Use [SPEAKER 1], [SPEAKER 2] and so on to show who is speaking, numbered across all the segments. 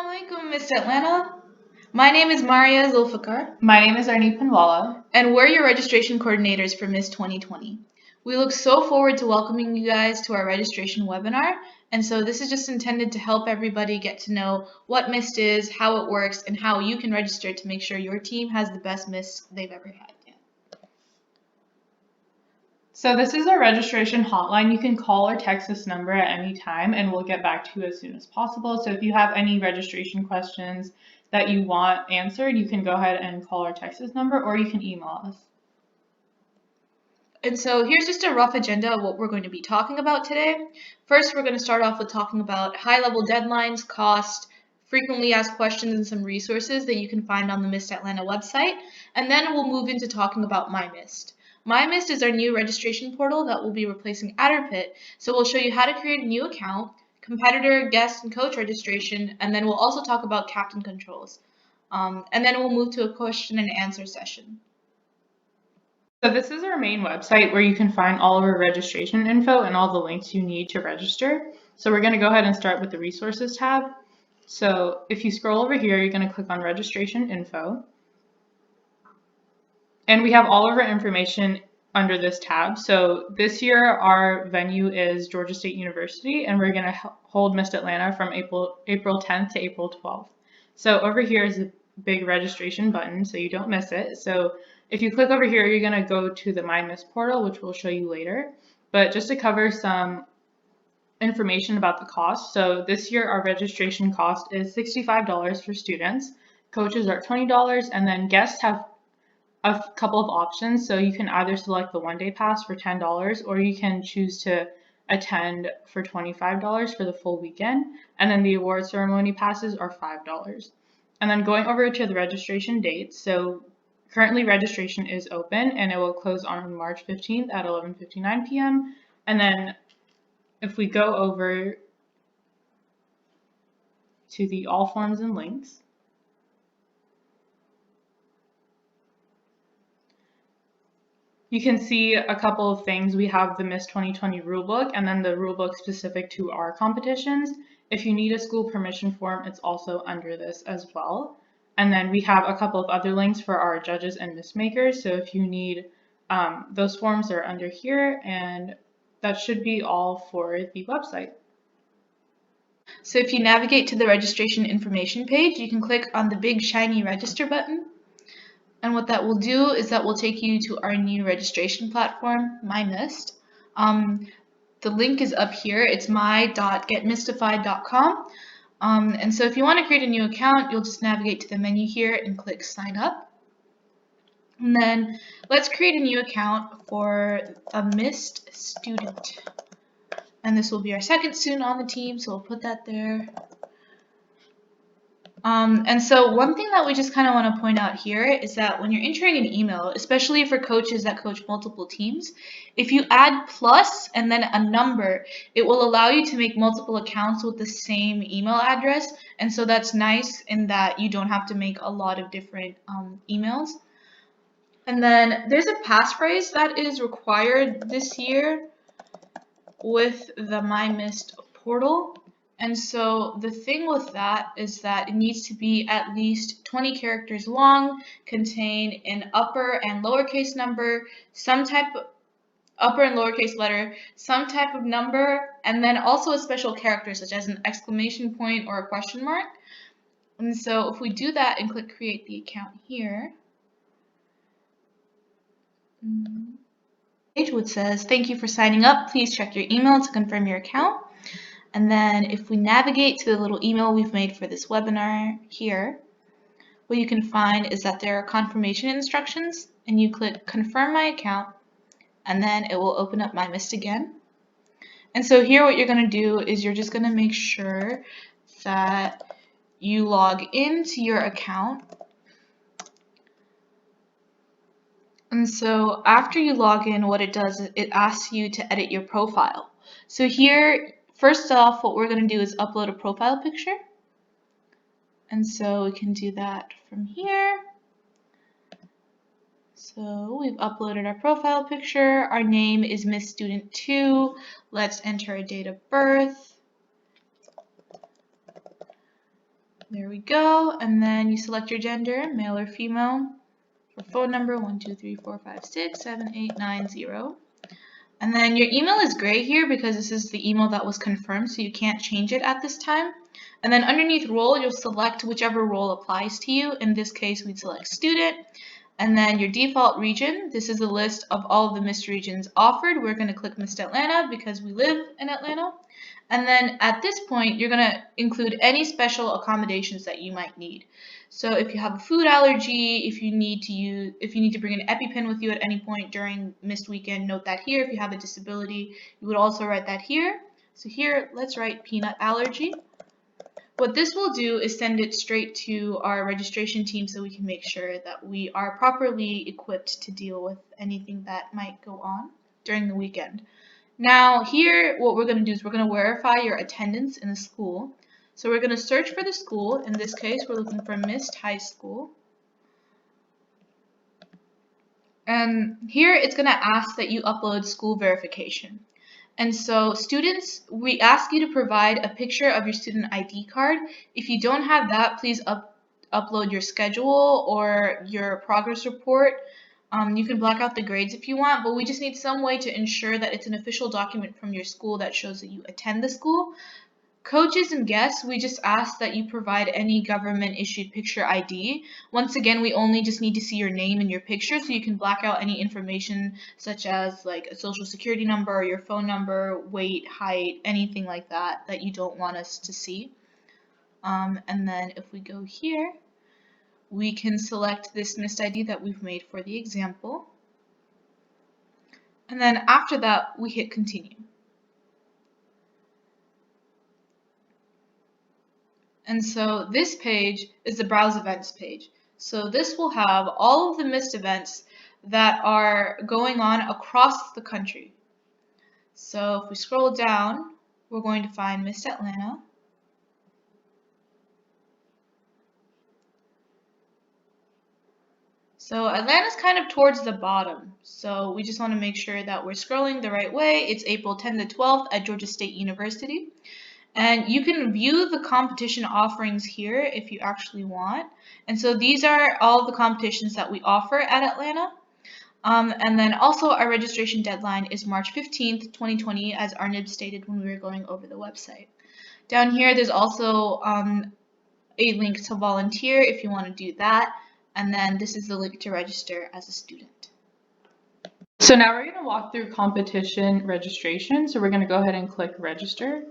[SPEAKER 1] Assalamualaikum, Mr. Atlanta. My name is Maria Zulfikar,
[SPEAKER 2] My name is Arnie Panwala.
[SPEAKER 1] and we're your registration coordinators for Miss 2020. We look so forward to welcoming you guys to our registration webinar, and so this is just intended to help everybody get to know what MIST is, how it works, and how you can register to make sure your team has the best MIST they've ever had.
[SPEAKER 2] So this is our registration hotline. You can call or text this number at any time and we'll get back to you as soon as possible. So if you have any registration questions that you want answered, you can go ahead and call or text this number, or you can email us.
[SPEAKER 1] And so here's just a rough agenda of what we're going to be talking about today. First, we're going to start off with talking about high-level deadlines, cost, frequently asked questions, and some resources that you can find on the MIST Atlanta website. And then we'll move into talking about MyMIST. MyMIST is our new registration portal that will be replacing Adderpit. So we'll show you how to create a new account, competitor, guest, and coach registration, and then we'll also talk about captain controls. And then we'll move to a question and answer session.
[SPEAKER 2] So this is our main website where you can find all of our registration info and all the links you need to register. So we're going to go ahead and start with the resources tab. So if you scroll over here, you're going to click on registration info. And we have all of our information under this tab. So this year our venue is Georgia State University, and we're going to hold Miss Atlanta from April 10th to April 12th. So over here is a big registration button so you don't miss it. So if you click over here, you're going to go to the MyMIST portal, which we'll show you later. But just to cover some information about the cost. So this year our registration cost is $65 for students. Coaches are $20, and then guests have a couple of options. So you can either select the one-day pass for $10, or you can choose to attend for $25 for the full weekend. And then the award ceremony passes are $5. And then going over to the registration dates. So currently registration is open and it will close on March 15th at 11:59 p.m. And then if we go over to the all forms and links, you can see a couple of things. We have the Miss 2020 rulebook and then the rulebook specific to our competitions. If you need a school permission form, it's also under this as well. And then we have a couple of other links for our judges and miss makers. So if you need those forms, are under here, and that should be all for the website.
[SPEAKER 1] So if you navigate to the registration information page, you can click on the big shiny register button. And what that will do is that will take you to our new registration platform, MyMIST. The link is up here. It's my.getmystified.com. And so if you want to create a new account, you'll just navigate to the menu here and click sign up. And then let's create a new account for a MIST student. And this will be our second student on the team, so we'll put that there. And so one thing that we just kind of want to point out here is that when you're entering an email, especially for coaches that coach multiple teams, if you add plus and then a number, it will allow you to make multiple accounts with the same email address. And so that's nice in that you don't have to make a lot of different emails. And then there's a passphrase that is required this year with the MyMIST portal. And so the thing with that is that it needs to be at least 20 characters long, contain an upper and lowercase number, some type of upper and lowercase letter, some type of number, and then also a special character such as an exclamation point or a question mark. And so if we do that and click create the account here, page which says thank you for signing up, please check your email to confirm your account. And then if we navigate to the little email we've made for this webinar here, what you can find is that there are confirmation instructions, and you click confirm my account, and then it will open up MyMIST again. And so here what you're going to do is you're just going to make sure that you log into your account. And so after you log in, what it does is it asks you to edit your profile. So here, first off, what we're going to do is upload a profile picture. And so we can do that from here. So we've uploaded our profile picture. Our name is Miss Student 2. Let's enter a date of birth. There we go. And then you select your gender, male or female. Your phone number, 12345678890. And then your email is gray here because this is the email that was confirmed, so you can't change it at this time. And then underneath role, you'll select whichever role applies to you. In this case, we'd select student. And then your default region, this is a list of all of the MIST regions offered. We're going to click MIST Atlanta because we live in Atlanta. And then at this point, you're going to include any special accommodations that you might need. So if you have a food allergy, if you need to bring an EpiPen with you at any point during MIST weekend, note that here. If you have a disability, you would also write that here. So here, let's write peanut allergy. What this will do is send it straight to our registration team so we can make sure that we are properly equipped to deal with anything that might go on during the weekend. Now here, what we're going to do is we're going to verify your attendance in the school. So we're going to search for the school. In this case, we're looking for MIST High School. And here it's going to ask that you upload school verification. And so students, we ask you to provide a picture of your student ID card. If you don't have that, please upload your schedule or your progress report. You can black out the grades if you want, but we just need some way to ensure that it's an official document from your school that shows that you attend the school. Coaches and guests, we just ask that you provide any government-issued picture ID. Once again, we only just need to see your name and your picture, so you can black out any information such as like a social security number or your phone number, weight, height, anything like that that you don't want us to see. And then if we go here, we can select this MIST ID that we've made for the example. And then after that, we hit continue. And so this page is the Browse Events page. So this will have all of the MIST events that are going on across the country. So if we scroll down, we're going to find MIST Atlanta. So Atlanta's kind of towards the bottom. So we just want to make sure that we're scrolling the right way. It's April 10th to 12th at Georgia State University. And you can view the competition offerings here if you actually want. And so these are all the competitions that we offer at Atlanta. And then also our registration deadline is March 15th, 2020, as Arnib stated when we were going over the website. Down here, there's also a link to volunteer if you want to do that. And then this is the link to register as a student.
[SPEAKER 2] So now we're going to walk through competition registration. So we're going to go ahead and click register.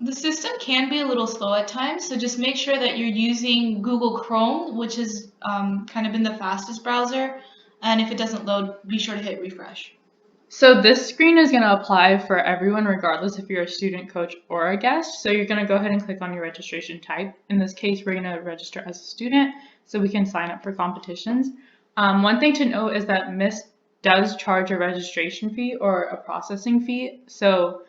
[SPEAKER 1] The system can be a little slow at times, so just make sure that you're using Google Chrome, which has kind of been the fastest browser. And if it doesn't load, be sure to hit refresh.
[SPEAKER 2] So this screen is going to apply for everyone regardless if you're a student, coach, or a guest. So you're going to go ahead and click on your registration type. In this case, we're going to register as a student so we can sign up for competitions. One thing to note is that MIST does charge a registration fee or a processing fee. So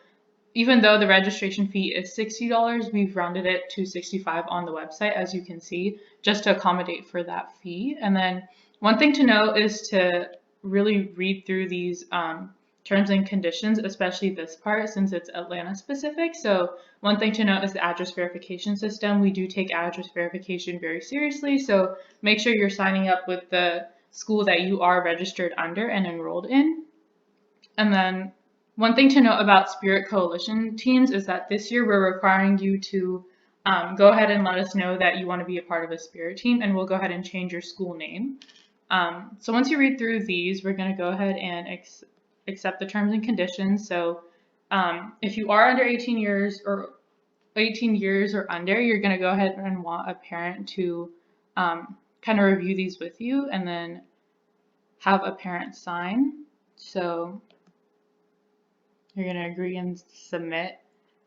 [SPEAKER 2] even though the registration fee is $60, we've rounded it to $65 on the website, as you can see, just to accommodate for that fee. And then one thing to note is to really read through these terms and conditions, especially this part since it's Atlanta specific. So one thing to note is the address verification system. We do take address verification very seriously. So make sure you're signing up with the school that you are registered under and enrolled in. And then one thing to note about Spirit Coalition teams is that this year we're requiring you to go ahead and let us know that you want to be a part of a Spirit team, and we'll go ahead and change your school name. So once you read through these, we're going to go ahead and accept the terms and conditions. So if you are under 18 years or 18 years or under, you're going to go ahead and want a parent to kind of review these with you and then have a parent sign. So you're going to agree and submit.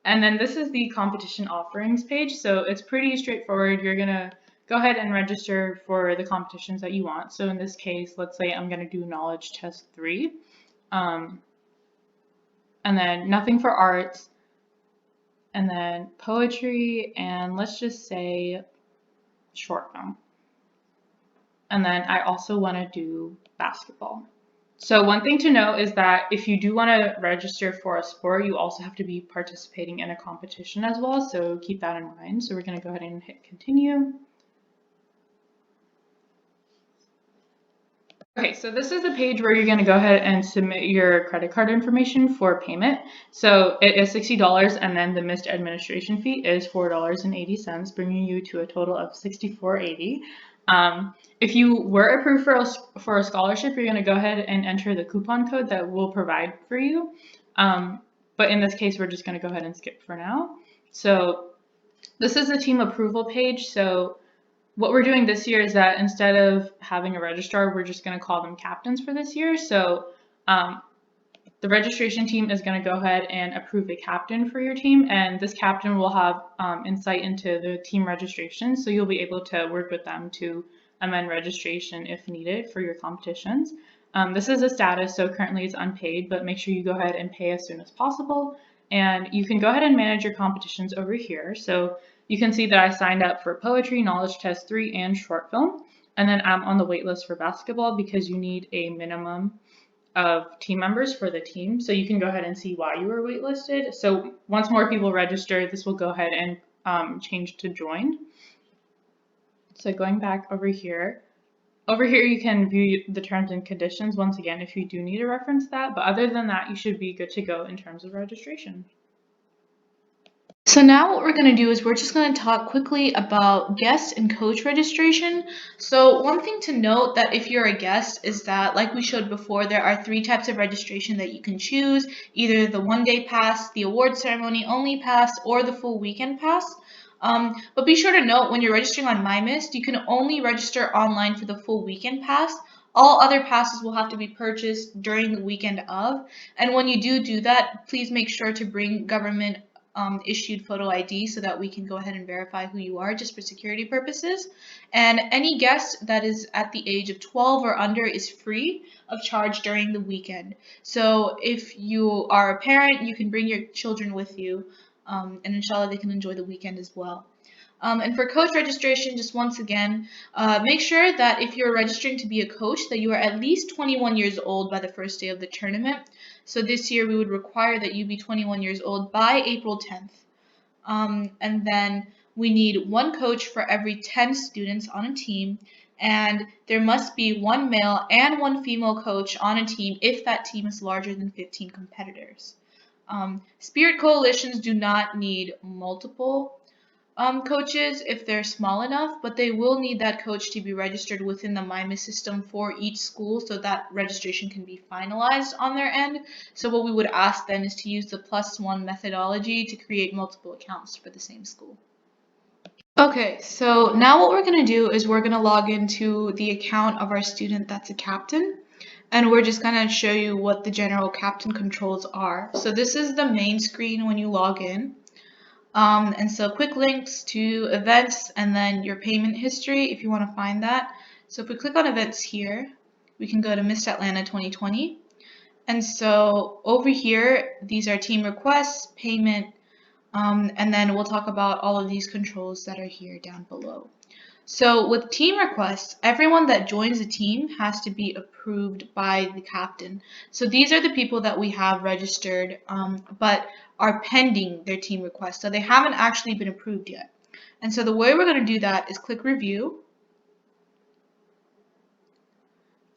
[SPEAKER 2] And then this is the competition offerings page. So it's pretty straightforward. You're going to go ahead and register for the competitions that you want. So in this case, let's say I'm going to do Knowledge Test 3. And then nothing for arts. and then poetry, and let's just say short film. And then I also want to do basketball. So one thing to note is that if you do want to register for a sport, you also have to be participating in a competition as well. So keep that in mind. So we're going to go ahead and hit continue. Okay, so this is the page where you're going to go ahead and submit your credit card information for payment. So it is $60, and then the missed administration fee is $4.80, bringing you to a total of $64.80. If you were approved for a scholarship, you're going to go ahead and enter the coupon code that we'll provide for you. But in this case, we're just going to go ahead and skip for now. So this is the team approval page. So what we're doing this year is that instead of having a registrar, we're just going to call them captains for this year. So the registration team is going to go ahead and approve a captain for your team, and this captain will have insight into the team registration, so you'll be able to work with them to amend registration if needed for your competitions. This is a status, so currently it's unpaid, but make sure you go ahead and pay as soon as possible. And you can go ahead and manage your competitions over here. So you can see that I signed up for poetry, knowledge test 3, and short film. And then I'm on the wait list for basketball because you need a minimum of team members for the team. So you can go ahead and see why you were waitlisted. So once more people register, this will go ahead and change to joined. So going back over here you can view the terms and conditions once again if you do need to reference that. But other than that, you should be good to go in terms of registration.
[SPEAKER 1] So now what we're going to do is we're just going to talk quickly about guest and coach registration. So one thing to note that if you're a guest is that, like we showed before, there are 3 types of registration that you can choose, either the one-day pass, the award ceremony only pass, or the full weekend pass. But be sure to note when you're registering on MyMist, you can only register online for the full weekend pass. All other passes will have to be purchased during the weekend of. And when you do that, please make sure to bring government issued photo ID so that we can go ahead and verify who you are just for security purposes. And any guest that is at the age of 12 or under is free of charge during the weekend. So if you are a parent, you can bring your children with you, and inshallah they can enjoy the weekend as well. And for coach registration, just once again, make sure that if you're registering to be a coach, that you are at least 21 years old by the first day of the tournament. So this year we would require that you be 21 years old by April 10th. And then we need 1 coach for every 10 students on a team, and there must be 1 male and 1 female coach on a team if that team is larger than 15 competitors. Spirit coalitions do not need multiple coaches if they're small enough, but they will need that coach to be registered within the MyMIS system for each school so that registration can be finalized on their end. So what we would ask then is to use the +1 methodology to create multiple accounts for the same school. Okay, so now what we're going to do is we're going to log into the account of our student that's a captain, and we're just going to show you what the general captain controls are. So this is the main screen when you log in. And so quick links to events and then your payment history if you want to find that. So if we click on events here, we can go to Miss Atlanta 2020. And so over here, these are team requests, payment, and then we'll talk about all of these controls that are here down below. So with team requests, everyone that joins a team has to be approved by the captain. So these are the people that we have registered, but are pending their team request. So they haven't actually been approved yet. And so the way we're going to do that is click review.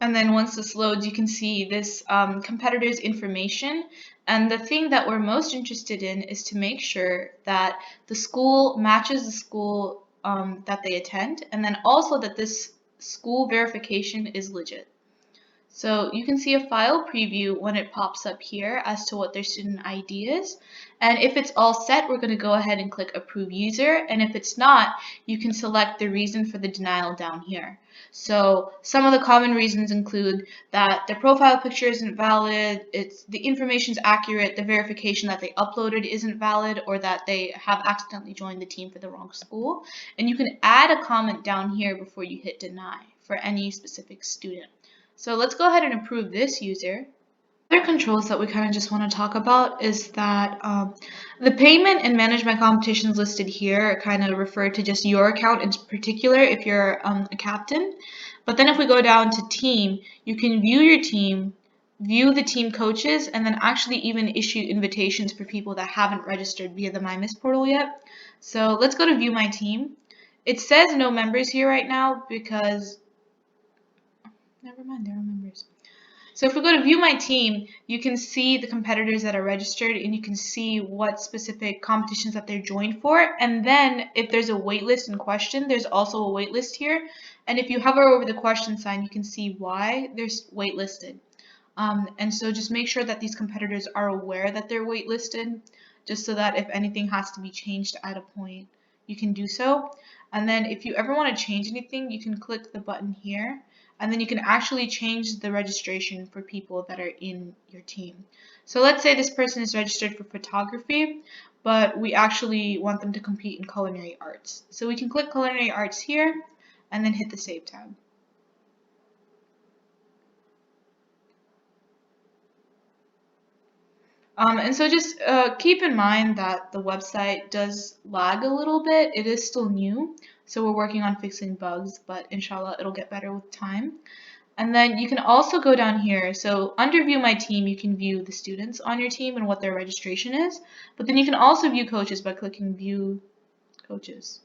[SPEAKER 1] And then once this loads, you can see this competitor's information. And the thing that we're most interested in is to make sure that the school matches the school that they attend, and then also that this school verification is legit. So you can see a file preview when it pops up here as to what their student ID is. And if it's all set, we're going to go ahead and click Approve User. And if it's not, you can select the reason for the denial down here. So some of the common reasons include that their profile picture isn't valid, the information's accurate, the verification that they uploaded isn't valid, or that they have accidentally joined the team for the wrong school. And you can add a comment down here before you hit deny for any specific student. So let's go ahead and approve this user. Other controls that we kind of just want to talk about is that the payment and manage my competitions listed here kind of refer to just your account in particular if you're a captain. But then if we go down to team, you can view your team, view the team coaches, and then actually even issue invitations for people that haven't registered via the MyMiss portal yet. So let's go to view my team. It says no members here right now because, never mind, there are members. So if we go to view my team, you can see the competitors that are registered and you can see what specific competitions that they're joined for. And then if there's a waitlist in question, there's also a waitlist here. And if you hover over the question sign, you can see why there's waitlisted. And so just make sure that these competitors are aware that they're waitlisted, just so that if anything has to be changed at a point, you can do so. And then if you ever want to change anything, you can click the button here, and then you can actually change the registration for people that are in your team. So let's say this person is registered for photography, but we actually want them to compete in culinary arts. So we can click culinary arts here, and then hit the save tab. And so just keep in mind that the website does lag a little bit. It is still new, so we're working on fixing bugs, but inshallah it'll get better with time. And then you can also go down here. So under view my team, you can view the students on your team and what their registration is. But then you can also view coaches by clicking view coaches.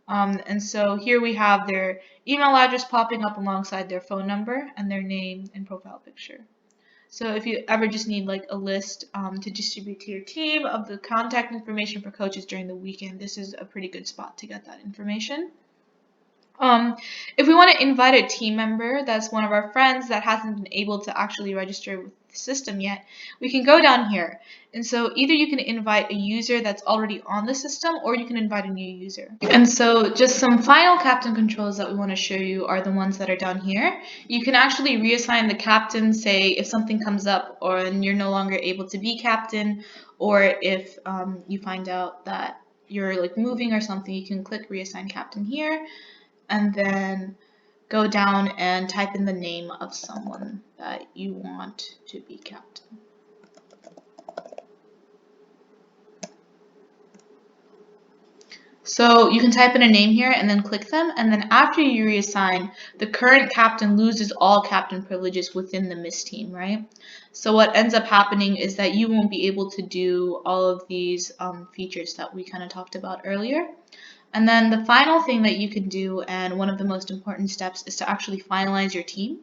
[SPEAKER 1] And so here we have their email address popping up alongside their phone number and their name and profile picture. So if you ever just need like a list to distribute to your team of the contact information for coaches during the weekend, this is a pretty good spot to get that information. If we want to invite a team member that's one of our friends that hasn't been able to actually register with the system yet, we can go down here. And so either you can invite a user that's already on the system or you can invite a new user. And so just some final captain controls that we want to show you are the ones that are down here. You can actually reassign the captain, say if something comes up or and you're no longer able to be captain, or if you find out that you're like moving or something, you can click reassign captain here and then go down and type in the name of someone that you want to be captain. So you can type in a name here and then click them, and then after you reassign, the current captain loses all captain privileges within the Miss team, right? So what ends up happening is that you won't be able to do all of these features that we kind of talked about earlier. And then the final thing that you can do, and one of the most important steps, is to actually finalize your team.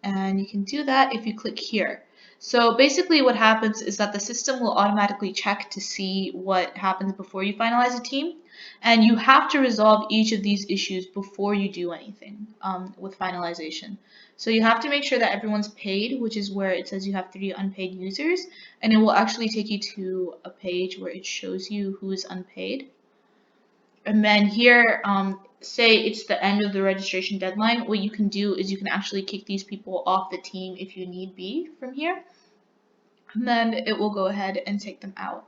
[SPEAKER 1] And you can do that if you click here. So basically what happens is that the system will automatically check to see what happens before you finalize a team. And you have to resolve each of these issues before you do anything with finalization. So you have to make sure that everyone's paid, which is where it says you have 3 unpaid users. And it will actually take you to a page where it shows you who is unpaid. And then here, say it's the end of the registration deadline, what you can do is you can actually kick these people off the team if you need be from here. And then it will go ahead and take them out.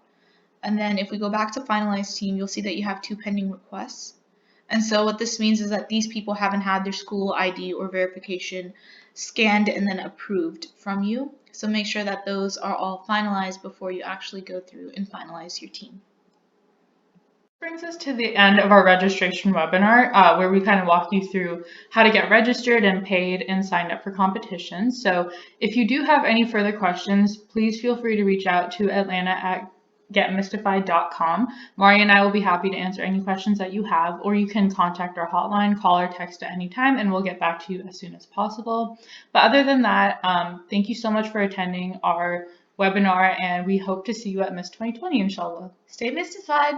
[SPEAKER 1] And then if we go back to finalize team, you'll see that you have 2 pending requests. And so what this means is that these people haven't had their school ID or verification scanned and then approved from you. So make sure that those are all finalized before you actually go through and finalize your team.
[SPEAKER 2] Brings us to the end of our registration webinar, where we kind of walk you through how to get registered and paid and signed up for competitions. So if you do have any further questions, please feel free to reach out to atlanta@getmystified.com. Mari and I will be happy to answer any questions that you have, or you can contact our hotline, call or text at any time, and we'll get back to you as soon as possible. But other than that, thank you so much for attending our webinar, and we hope to see you at Miss 2020, inshallah.
[SPEAKER 1] Stay mystified.